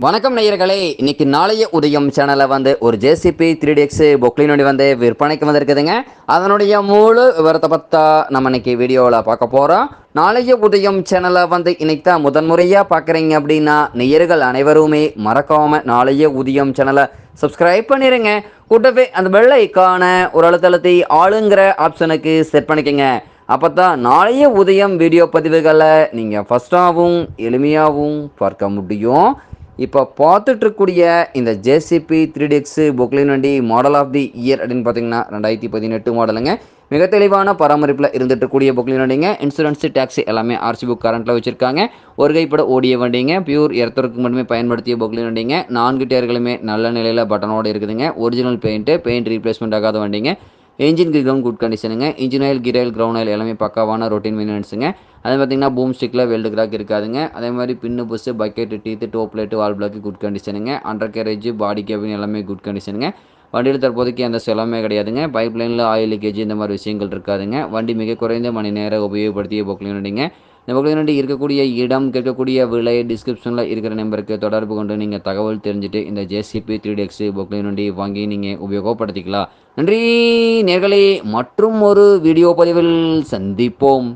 வணக்கம் நேயர்களே, இன்னைக்கு நாளைய உதயம் சேனல்ல ஒரு ஜேசிபி 3DX பொக்லின் வண்டி விற்பனைக்கு வந்திருக்குதுங்க. அதனுடைய முழு விவரத்தை பத்தா நம்ம இன்னைக்கு வீடியோவில் பார்க்க போறோம். நாளைய உதயம் சேனலை இன்னைக்கு தான் முதன்முறையா பார்க்குறீங்க அப்படின்னா நேயர்கள் அனைவருமே மறக்காம நாளைய உதயம் சேனலை சப்ஸ்கிரைப் பண்ணிடுங்க. கூட்டவே அந்த பெல் ஐக்கான ஒரு அழுத்தழுத்தி ஆளுங்கிற ஆப்ஷனுக்கு செட் பண்ணிக்கங்க. அப்போ தான் நாளைய உதயம் வீடியோ பதிவுகளை நீங்கள் ஃபஸ்ட்டாகவும் எளிமையாகவும் பார்க்க முடியும். இப்போ பார்த்துட்டு இருக்கக்கூடிய இந்த ஜேசிபி 3DX பொக்லின் வண்டி மாடல் ஆஃப் தி இயர் அப்படின்னு பார்த்தீங்கன்னா 2018 மாடலுங்க. மிக தெளிவான பராமரிப்பில் இருந்துட்டு இருக்கக்கூடிய பொக்லின் வண்டிங்க. இன்சூரன்ஸு டேக்ஸி எல்லாமே ஆர்சி புக் கரண்ட்டில் வச்சுருக்காங்க. ஒரு கைப்பட ஓடிய வண்டிங்க. பியூர் எர்த்தருக்கு மட்டுமே பயன்படுத்திய பொக்லின் வண்டிங்க. 4 டயர்களுமே நல்ல நிலையில் பட்டனோடு இருக்குதுங்க. ஒரிஜினல் பெயிண்ட் ரீப்ளேஸ்மெண்ட் ஆகாத வண்டிங்க. இன்ஜின் கிரவுண்ட் குட் கண்டிஷனுங்க. Engine oil gear oil ground oil எல்லாமே பக்காவான ரொட்டீன் மெயின்டெனன்ஸுங்க. அதே பார்த்தீங்கன்னா பூம் ஸ்டிக்கில் வெல்டு கிராக் இருக்காதுங்க. அதே மாதிரி pin push bucket teeth top plate wall block good கண்டிஷனுங்க. அண்டர் கேரேஜ் பாடி கேபின் எல்லாமே குட் கண்டிஷனுங்க. வண்டியில் தற்போதைக்கு எந்த செலவுமே கிடையாதுங்க. பைப் லைனில் ஆயில் லீக்கேஜ் இந்த மாதிரி விஷயங்கள் இருக்காதுங்க. வண்டி மிக குறைந்த மணி நேரம் உபயோகப்படுத்திய பொக்லின் வண்டிங்க. இந்த பொக்லின் வண்டி இருக்கக்கூடிய இடம் கேட்கக்கூடிய விலை டிஸ்கிரிப்ஷனில் இருக்கிற நம்பருக்கு தொடர்பு கொண்டு நீங்கள் தகவல் தெரிஞ்சுட்டு இந்த ஜேசிபி 3DX பொக்லின் வண்டி வாங்கி நீங்கள் உபயோகப்படுத்திக்கலாம். நன்றி நேர்களே, மற்றும் ஒரு வீடியோ பதிவில் சந்திப்போம்.